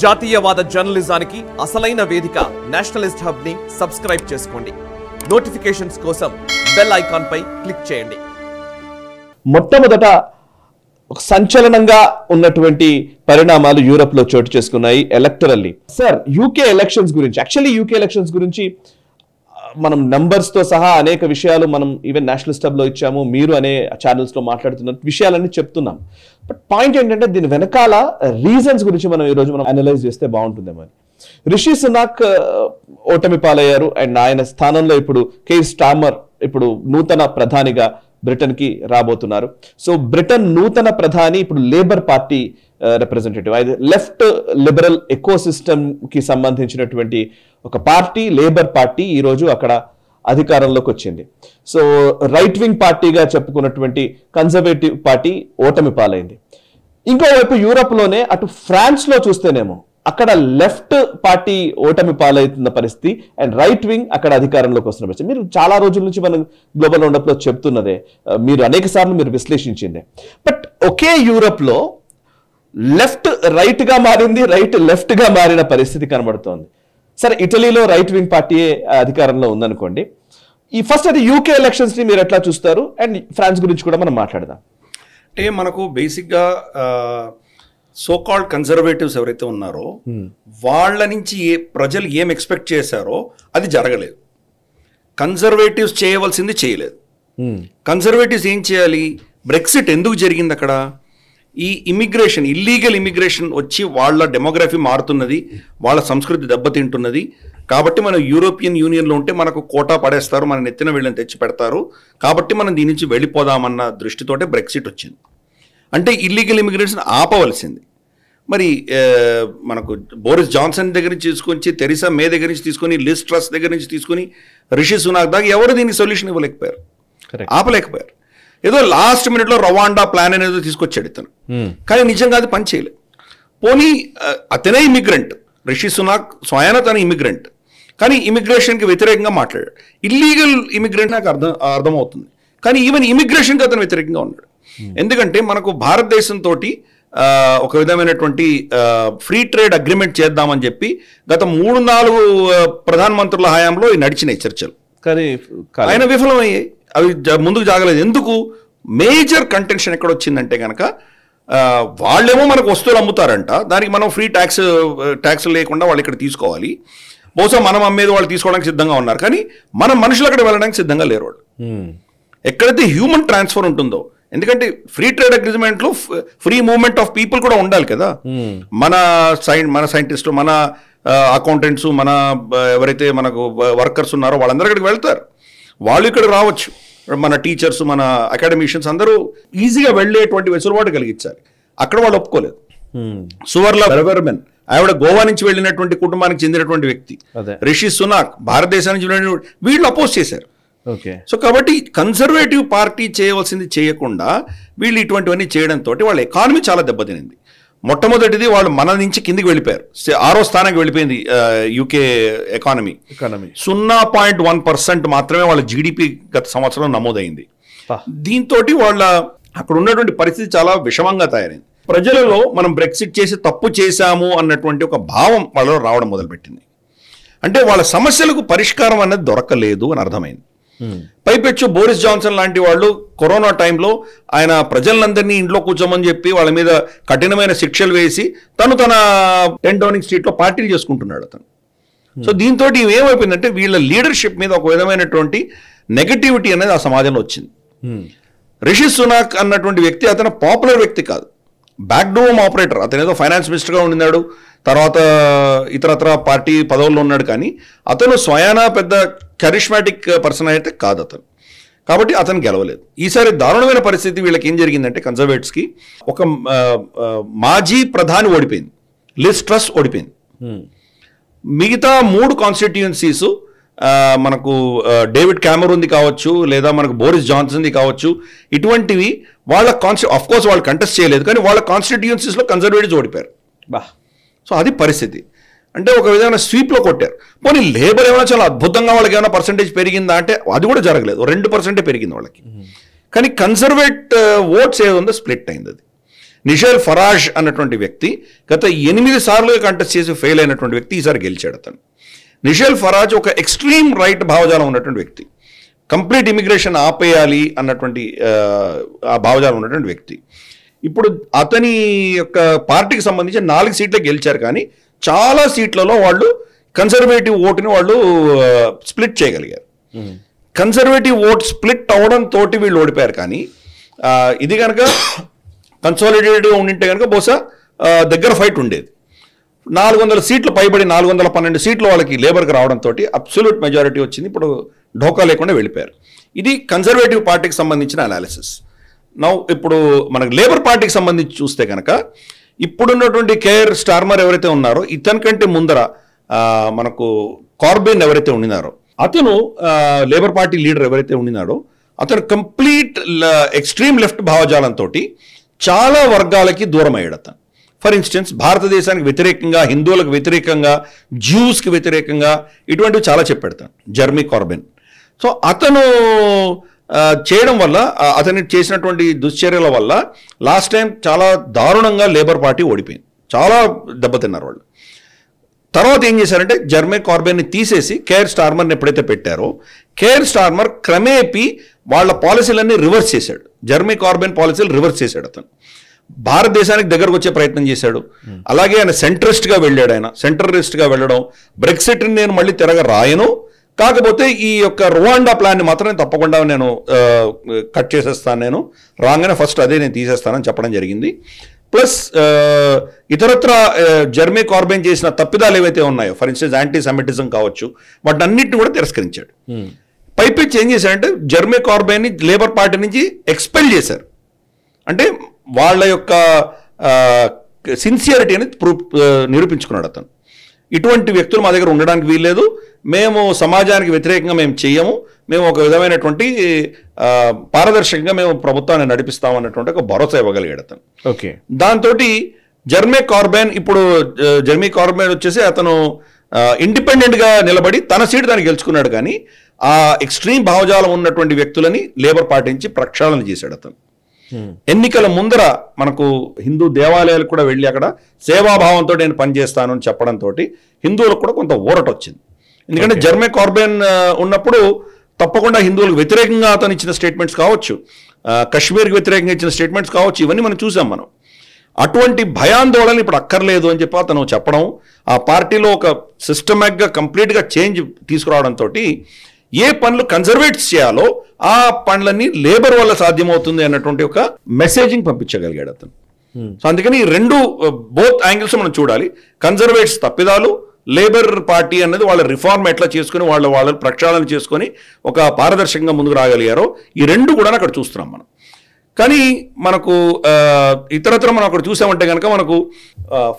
జాతీయవాద జర్నలిజానికి అసలైన వేదిక నేషనలిస్ట్ హబ్ ని సబ్స్క్రైబ్ చేసుకోండి. నోటిఫికేషన్స్ కోసం బెల్ ఐకాన్ పై క్లిక్ చేయండి. మొట్టమొదట ఒక సంచలనంగా ఉన్నటువంటి పరిణామాలు యూరోప్ లో చోటు చేసుకున్నాయి ఎలక్టరల్లీ. సార్, యూకే ఎలక్షన్స్ గురించి, యాక్చువల్లీ యూకే ఎలక్షన్స్ గురించి మనం నంబర్స్ తో సహా అనేక విషయాలు మనం ఈవెన్ నేషనలిస్ట్ హబ్ లో ఇచ్చాము, మీరు అనే ఛానల్స్ లో మాట్లాడుతున్న విషయాలన్నీ చెప్తున్నాం. బట్ పాయింట్ ఏంటంటే దీని వెనకాల రీజన్స్ గురించి మనం ఈ రోజు మనం అనలైజ్ చేస్తే బాగుంటుందేమో. రిషి సునాక్ ఓటమి పాలయ్యారు అండ్ ఆయన స్థానంలో ఇప్పుడు కేర్ స్టార్మర్ ఇప్పుడు నూతన ప్రధానిగా బ్రిటన్ కి రాబోతున్నారు. సో బ్రిటన్ నూతన ప్రధాని ఇప్పుడు లేబర్ పార్టీ రిప్రజెంటేటివ్, అది లెఫ్ట్ లిబరల్ ఎకో సిస్టమ్ కి సంబంధించినటువంటి ఒక పార్టీ లేబర్ పార్టీ ఈ రోజు అక్కడ అధికారంలోకి వచ్చింది. సో రైట్ వింగ్ పార్టీగా చెప్పుకున్నటువంటి కన్జర్వేటివ్ పార్టీ ఓటమి పాలైంది. ఇంకోవైపు యూరోప్ లోనే అటు ఫ్రాన్స్ లో చూస్తేనేమో అక్కడ లెఫ్ట్ పార్టీ ఓటమి పాలవుతున్న పరిస్థితి అండ్ రైట్ వింగ్ అక్కడ అధికారంలోకి వస్తున్న పరిస్థితి. మీరు చాలా రోజుల నుంచి మనం గ్లోబల్ రౌండప్ లో చెప్తున్నదే, మీరు అనేక సార్లు మీరు విశ్లేషించిందే. బట్ ఒకే యూరోప్ లో లెఫ్ట్ రైట్ గా మారింది, రైట్ లెఫ్ట్ గా మారిన పరిస్థితి కనబడుతోంది. సరే, ఇటలీలో రైట్ వింగ్ పార్టీయే అధికారంలో ఉందనుకోండి. ఈ ఫస్ట్ అది యూకే ఎలక్షన్స్ ని మీరు ఎట్లా చూస్తారు అండ్ ఫ్రాన్స్ గురించి కూడా మనం మాట్లాడదాం. అంటే మనకు బేసిక్గా సో కాల్డ్ కన్జర్వేటివ్స్ ఎవరైతే ఉన్నారో వాళ్ళ నుంచి ప్రజలు ఏం ఎక్స్పెక్ట్ చేశారో అది జరగలేదు. కన్జర్వేటివ్స్ చేయవలసింది చేయలేదు. కన్జర్వేటివ్స్ ఏం చేయాలి? బ్రెక్సిట్ ఎందుకు జరిగింది అక్కడ? ఈ ఇమిగ్రేషన్, ఇల్లీగల్ ఇమిగ్రేషన్ వచ్చి వాళ్ళ డెమోగ్రఫీ మారుతున్నది, వాళ్ళ సంస్కృతి దెబ్బతింటున్నది. కాబట్టి మనం యూరోపియన్ యూనియన్లో ఉంటే మనకు కోటా పడేస్తారు, మన నెత్తిన వీళ్ళని తెచ్చి పెడతారు, కాబట్టి మనం దీని నుంచి వెళ్ళిపోదామన్న దృష్టితోటే బ్రెక్సిట్ వచ్చింది. అంటే ఇల్లీగల్ ఇమిగ్రేషన్ ఆపవలసింది. మరి మనకు బోరిస్ జాన్సన్ దగ్గర నుంచి తీసుకొని, తెరిసా మే దగ్గర నుంచి తీసుకొని, లిజ్ ట్రస్ దగ్గర నుంచి తీసుకొని, రిషి సునాక్ దాకా ఎవరు దీనికి సొల్యూషన్ ఇవ్వలేకపోయారు, ఆపలేకపోయారు. ఏదో లాస్ట్ మినిట్లో రవాండా ప్లాన్ అనేది తీసుకొచ్చాడు ఇతను, కానీ నిజంగా అది పని చేయలేదు. పోనీ అతనే ఇమిగ్రెంట్, రిషి సునాక్ స్వయాన తన ఇమిగ్రెంట్, కానీ ఇమిగ్రేషన్కి వ్యతిరేకంగా మాట్లాడాడు. ఇల్లీగల్ ఇమిగ్రెంట్ నాకు అర్థమవుతుంది, కానీ ఈవెన్ ఇమిగ్రేషన్కి అతను వ్యతిరేకంగా ఉన్నాడు. ఎందుకంటే మనకు భారతదేశంతో ఒక విధమైనటువంటి ఫ్రీ ట్రేడ్ అగ్రిమెంట్ చేద్దామని చెప్పి గత 3-4 ప్రధానమంత్రుల హయాంలో నడిచినాయి చర్చలు, కానీ ఆయన విఫలమయ్యాయి. అవి ముందుకు జాగలేదు. ఎందుకు? మేజర్ కంటెన్షన్ ఎక్కడ వచ్చిందంటే కనుక వాళ్ళేమో మనకు వస్తువులు అమ్ముతారంట, దానికి మనం ఫ్రీ ట్యాక్స్ లేకుండా వాళ్ళు ఇక్కడ తీసుకోవాలి. బహుశా మనం అమ్మేది వాళ్ళు తీసుకోవడానికి సిద్ధంగా ఉన్నారు, కానీ మన మనుషులు అక్కడ వెళ్ళడానికి సిద్ధంగా లేరు వాళ్ళు. ఎక్కడైతే హ్యూమన్ ట్రాన్స్ఫర్ ఉంటుందో, ఎందుకంటే ఫ్రీ ట్రేడ్ అగ్రిమెంట్లో ఫ్రీ మూవ్మెంట్ ఆఫ్ పీపుల్ కూడా ఉండాలి కదా. మన సైంటిస్టు, మన అకౌంటెంట్స్, మన ఎవరైతే మనకు వర్కర్స్ ఉన్నారో వాళ్ళందరూ ఇక్కడికి వెళ్తారు, వాళ్ళు ఇక్కడ రావచ్చు. మన టీచర్స్, మన అకాడమిషియన్స్ అందరూ ఈజీగా వెళ్ళేటువంటి వెసులుబాటు కలిగించాలి. అక్కడ వాళ్ళు ఒప్పుకోలేదు. సువర్లా బెర్బెర్మెన్ ఆవిడ గోవా నుంచి వెళ్ళినటువంటి కుటుంబానికి చెందినటువంటి వ్యక్తి, రిషి సునాక్ భారతదేశం నుంచి వెళ్ళినటువంటి, వీళ్ళు అపోజ్ చేశారు. సో కాబట్టి కన్సర్వేటివ్ పార్టీ చేయవలసింది చేయకుండా వీళ్ళు ఇటువంటివన్నీ చేయడంతో వాళ్ళ ఎకానమీ చాలా దెబ్బతినింది. మొట్టమొదటిది, వాళ్ళు మన నుంచి కిందికి వెళ్ళిపోయారు, 6వ స్థానానికి వెళ్ళిపోయింది యూకే ఎకానమీ. 0.1% మాత్రమే వాళ్ళ జీడిపి గత సంవత్సరం నమోదైంది. దీంతో వాళ్ళ అక్కడ ఉన్నటువంటి పరిస్థితి చాలా విషమంగా తయారైంది. ప్రజలలో మనం బ్రెక్సిట్ చేసి తప్పు చేశాము అన్నటువంటి ఒక భావం వాళ్ళలో రావడం మొదలుపెట్టింది. అంటే వాళ్ళ సమస్యలకు పరిష్కారం అనేది దొరకలేదు అని అర్థమైంది. పైపెచ్చు బోరిస్ జాన్సన్ లాంటి వాళ్ళు కరోనా టైంలో ఆయన ప్రజలందరినీ ఇంట్లో కూర్చోమని చెప్పి వాళ్ళ మీద కఠినమైన శిక్షలు వేసి తను తన 10 డౌనింగ్ స్ట్రీట్లో పార్టీలు చేసుకుంటున్నాడు అతను. సో దీంతో ఏమైపోయిందంటే వీళ్ళ లీడర్షిప్ మీద ఒక విధమైనటువంటి నెగటివిటీ అనేది ఆ సమాజంలో వచ్చింది. రిషి సునాక్ అన్నటువంటి వ్యక్తి అతను పాపులర్ వ్యక్తి కాదు, బ్యాక్డోమ్ ఆపరేటర్. అతను ఏదో ఫైనాన్స్ మినిస్టర్గా ఉన్నాడు, తర్వాత ఇతరత్ర పార్టీ పదవుల్లో ఉన్నాడు, కానీ అతను స్వయానా పెద్ద కరిష్మాటిక్ పర్సన్ అయితే కాదు అతను. కాబట్టి అతను గెలవలేదు. ఈసారి దారుణమైన పరిస్థితి వీళ్ళకి ఏం జరిగిందంటే, కన్జర్వేటివ్స్కి ఒక మాజీ ప్రధాని ఓడిపోయింది, లిజ్ ట్రస్ ఓడిపోయింది. మిగతా 3 కాన్స్టిట్యుయెన్సీస్ మనకు డేవిడ్ క్యామరూన్ది కావచ్చు, లేదా మనకు బోరిస్ జాన్సన్ది కావచ్చు, ఇటువంటివి వాళ్ళ అఫ్కోర్స్ వాళ్ళు కంటెస్ట్ చేయలేదు, కానీ వాళ్ళ కాన్స్టిట్యుయెన్సీస్లో కన్జర్వేటివ్స్ ఓడిపోయారు. సో అది పరిస్థితి. అంటే ఒక విధమైన స్వీప్లో కొట్టారు. పోనీ లేబర్ ఏమైనా చాలా అద్భుతంగా వాళ్ళకి ఏమైనా పర్సంటేజ్ పెరిగిందా అంటే అది కూడా జరగలేదు, 2% పెరిగింది వాళ్ళకి. కానీ కన్సర్వేట్ ఓట్స్ ఏదో ఉందో స్ప్లిట్ అయింది. అది నిషేల్ ఫరాజ్ అన్నటువంటి వ్యక్తి గత 8 సార్లు కంటెస్ట్ చేసి ఫెయిల్ అయినటువంటి వ్యక్తి ఈసారి గెలిచాడు. అతను నిషేల్ ఫరాజ్ ఒక ఎక్స్ట్రీమ్ రైట్ భావజాలం ఉన్నటువంటి వ్యక్తి, కంప్లీట్ ఇమిగ్రేషన్ ఆపేయాలి అన్నటువంటి ఆ భావజాలం ఉన్నటువంటి వ్యక్తి. ఇప్పుడు అతని యొక్క పార్టీకి సంబంధించి 4 సీట్లే గెలిచారు, కానీ చాలా సీట్లలో వాళ్ళు కన్సర్వేటివ్ ఓటుని వాళ్ళు స్ప్లిట్ చేయగలిగారు. కన్సర్వేటివ్ ఓట్ స్ప్లిట్ అవడంతో వీళ్ళు ఓడిపోయారు. కానీ ఇది కనుక కన్సాలిడేటెడ్గా ఉండింటే కనుక బహుశా దగ్గర ఫైట్ ఉండేది. 400 సీట్లు పైబడి 412 సీట్లు వాళ్ళకి లేబర్కి రావడంతో అబ్సల్యూట్ మెజారిటీ వచ్చింది. ఇప్పుడు ఢోకా లేకుండా వెళ్ళిపోయారు. ఇది కన్సర్వేటివ్ పార్టీకి సంబంధించిన అనాలిసిస్. ఇప్పుడు మనకు లేబర్ పార్టీకి సంబంధించి చూస్తే కనుక ఇప్పుడున్నటువంటి కేర్ స్టార్మర్ ఎవరైతే ఉన్నారో ఇతని కంటే ముందర మనకు కార్బెన్ ఎవరైతే ఉండినారో అతను లేబర్ పార్టీ లీడర్ ఎవరైతే ఉండినాడో అతను కంప్లీట్ ఎక్స్ట్రీమ్ లెఫ్ట్ భావజాలంతో చాలా వర్గాలకి దూరం అయ్యాడు అతను. ఫర్ ఇన్స్టెన్స్ భారతదేశానికి వ్యతిరేకంగా, హిందువులకు వ్యతిరేకంగా, జ్యూస్కి వ్యతిరేకంగా ఇటువంటివి చాలా చెప్పాడు తను, జెర్మీ కార్బెన్. సో అతను చేయడం వల్ల, అతను చేసినటువంటి దుశ్చర్యల వల్ల లాస్ట్ టైం చాలా దారుణంగా లేబర్ పార్టీ ఓడిపోయింది, చాలా దెబ్బతిన్నారు వాళ్ళు. తర్వాత ఏం చేశారంటే జెర్మీ కార్బెన్ని తీసేసి కేర్ స్టార్మర్ని ఎప్పుడైతే పెట్టారో కేర్ స్టార్మర్ క్రమేపీ వాళ్ళ పాలసీలన్నీ రివర్స్ చేశాడు. జెర్మీ కార్బెన్ పాలసీలు రివర్స్ చేశాడు. అతను భారతదేశానికి దగ్గరకు వచ్చే ప్రయత్నం చేశాడు. అలాగే ఆయన సెంట్రిస్ట్గా వెళ్ళాడు. ఆయన సెంట్రలిస్ట్గా వెళ్ళడం, బ్రెక్సిట్ని నేను మళ్ళీ తిరగ రాయను, కాకపోతే ఈ యొక్క రువాండా ప్లాన్ని మాత్రం తప్పకుండా నేను కట్ చేసేస్తాను, నేను రాగానే ఫస్ట్ అదే నేను తీసేస్తానని చెప్పడం జరిగింది. ప్లస్ ఇతరత్ర జెర్మీ కార్బెన్ చేసిన తప్పిదాలు ఏవైతే ఉన్నాయో, ఫర్ ఇన్స్టెన్స్ యాంటీ సెమిటిజం కావచ్చు, వాటిని అన్నింటిని కూడా తిరస్కరించాడు. పైపెచ్చి ఏం చేశారంటే జెర్మీ కార్బెన్ని లేబర్ పార్టీ నుంచి ఎక్స్పెల్ చేశారు. అంటే వాళ్ళ యొక్క సిన్సియరిటీ అనేది నిరూపించుకున్నాడు అతను. ఇటువంటి వ్యక్తులు మా దగ్గర ఉండడానికి వీల్లేదు, మేము సమాజానికి వ్యతిరేకంగా మేము చెయ్యము, మేము ఒక విధమైనటువంటి పారదర్శకంగా మేము ప్రభుత్వాన్ని నడిపిస్తాం అన్నటువంటి ఒక భరోసా ఇవ్వగలిగాడు అతను. ఓకే, దాంతో జెర్మీ కార్బెన్ ఇప్పుడు జెర్మీ కార్బెన్ వచ్చేసి అతను ఇండిపెండెంట్గా నిలబడి తన సీటు దాన్ని గెలుచుకున్నాడు. కానీ ఆ ఎక్స్ట్రీమ్ భావజాలం ఉన్నటువంటి వ్యక్తులని లేబర్ పార్టీ నుంచి ప్రక్షాళన చేశాడు అతను. ఎన్నికల ముందర మనకు హిందూ దేవాలయాలకు కూడా వెళ్ళి అక్కడ సేవాభావంతో నేను పనిచేస్తాను అని చెప్పడంతో హిందువులకు కూడా కొంత ఊరట వచ్చింది. ఎందుకంటే జెర్మీ కార్బెన్ ఉన్నప్పుడు తప్పకుండా హిందువులకు వ్యతిరేకంగా అతను ఇచ్చిన స్టేట్మెంట్స్ కావచ్చు, కశ్మీర్కి వ్యతిరేకంగా ఇచ్చిన స్టేట్మెంట్స్ కావచ్చు, ఇవన్నీ మనం చూసాం. మనం అటువంటి భయాందోళన ఇప్పుడు అక్కర్లేదు అని చెప్పి అతను చెప్పడం, ఆ పార్టీలో ఒక సిస్టమాటిక్గా కంప్లీట్గా చేంజ్ తీసుకురావడంతో ఏ పనులు కన్జర్వేటివ్స్ చేయాలో ఆ పనులన్నీ లేబర్ వల్ల సాధ్యమవుతుంది అన్నటువంటి ఒక మెసేజింగ్ పంపించగలిగాడు అతను. సో అందుకని ఈ రెండు బోత్ యాంగిల్స్ మనం చూడాలి. కన్జర్వేటివ్స్ తప్పిదాలు, లేబర్ పార్టీ అనేది వాళ్ళ రిఫార్మ్ ఎట్లా చేసుకుని వాళ్ళ ప్రక్షాళన చేసుకొని ఒక పారదర్శకంగా ముందుకు రాగలిగారో ఈ రెండు కూడా అక్కడ చూస్తున్నాం మనం. కానీ మనకు ఇతరత్ర మనం అక్కడ చూసామంటే కనుక మనకు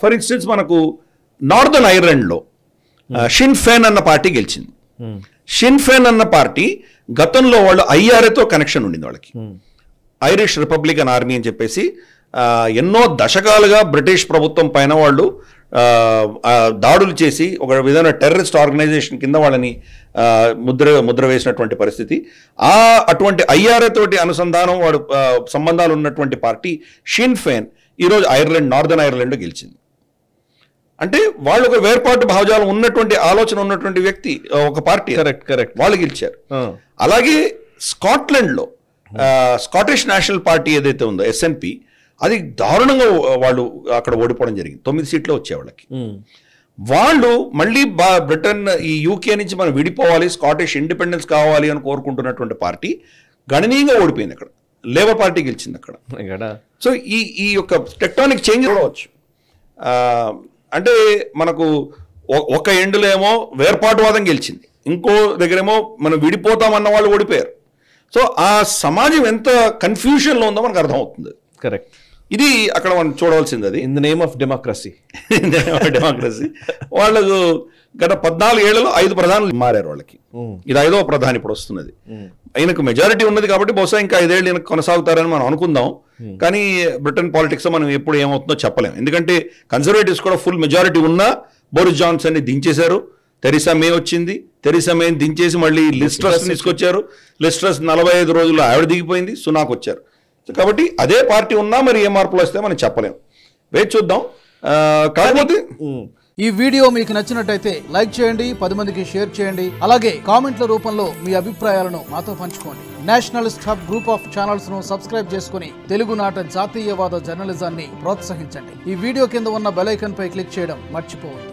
ఫర్ ఇన్స్టెన్స్ మనకు నార్దర్న్ ఐర్లాండ్లో షిన్ ఫెన్ అన్న పార్టీ గెలిచింది. షిన్ ఫెన్ అన్న పార్టీ గతంలో వాళ్ళు ఐఆర్ఏతో కనెక్షన్ ఉండింది వాళ్ళకి, ఐరిష్ రిపబ్లికన్ ఆర్మీ అని చెప్పేసి ఎన్నో దశకాలుగా బ్రిటిష్ ప్రభుత్వం పైన వాళ్ళు దాడులు చేసి ఒక విధమైన టెర్రరిస్ట్ ఆర్గనైజేషన్ కింద వాళ్ళని ముద్ర వేసినటువంటి పరిస్థితి. అటువంటి ఐఆర్ఏ తోటి అనుసంధానం వాడు సంబంధాలు ఉన్నటువంటి పార్టీ షిన్ ఫెన్ ఈరోజు నార్దర్న్ ఐర్లాండ్లో గెలిచింది. అంటే వాళ్ళు ఒక వేర్పాటు భావజాలం ఉన్నటువంటి ఆలోచన ఉన్నటువంటి వ్యక్తి, ఒక పార్టీ, కరెక్ట్ వాళ్ళు గెలిచారు. అలాగే స్కాట్లాండ్లో స్కాటిష్ నేషనల్ పార్టీ ఏదైతే ఉందో SNP, అది దారుణంగా వాళ్ళు అక్కడ ఓడిపోవడం జరిగింది. 9 సీట్లు వచ్చే వాళ్ళకి. వాళ్ళు మళ్ళీ బ్రిటన్ ఈ UK నుంచి మనం విడిపోవాలి, స్కాటిష్ ఇండిపెండెన్స్ కావాలి అని కోరుకుంటున్నటువంటి పార్టీ గణనీయంగా ఓడిపోయింది. అక్కడ లేబర్ పార్టీ గెలిచింది అక్కడ. సో ఈ యొక్క టెక్టానిక్ చేంజ్ చూడవచ్చు. అంటే మనకు ఒక ఎండులో ఏమో వేర్పాటువాదం గెలిచింది, ఇంకో దగ్గరేమో మనం విడిపోతామన్న వాళ్ళు ఓడిపోయారు. సో ఆ సమాజం ఎంత కన్ఫ్యూషన్లో ఉందో మనకు అర్థమవుతుంది. కరెక్ట్, ఇది అక్కడ మనం చూడవలసింది. అది in the name of democracy. Democracy వాళ్ళకు గత 14 ఏళ్లలో 5 ప్రధానులు మారారు వాళ్ళకి. ఇది 5వ ప్రధాని ఇప్పుడు వస్తున్నది. ఆయనకు మెజారిటీ ఉన్నది కాబట్టి బహుశా ఇంకా 5 ఏళ్ళు ఈయనకు కొనసాగుతారని మనం అనుకుందాం. కానీ బ్రిటన్ పాలిటిక్స్ మనం ఎప్పుడు ఏమవుతుందో చెప్పలేము. ఎందుకంటే కన్జర్వేటివ్స్ కూడా ఫుల్ మెజారిటీ ఉన్నా బోరిస్ జాన్సన్ని దించేశారు. తెరిసా మే వచ్చింది, తెరిసా మేని దించేసి మళ్ళీ లిజ్ ట్రస్ తీసుకొచ్చారు. లిజ్ ట్రస్ 45 రోజుల్లో ఆవిడ దిగిపోయింది, సునాక్ వచ్చారు. సో కాబట్టి అదే పార్టీ ఉన్నా మరి ఏ మార్పులు వస్తే మనం చెప్పలేం, వేచి చూద్దాం. కాకపోతే ఈ వీడియో మీకు నచ్చినట్టయితే లైక్ చేయండి, 10 మందికి షేర్ చేయండి. అలాగే కామెంట్ల రూపంలో మీ అభిప్రాయాలను మాతో పంచుకోండి. Nationalist hub group of channels ను సబ్స్క్రైబ్ చేసుకుని తెలుగునాట జాతీయవాద జర్నలిజాన్ని ప్రోత్సహించండి. ఈ వీడియో కింద ఉన్న బెల్ ఐకాన్ పై క్లిక్ చేయడం మర్చిపోవద్దు.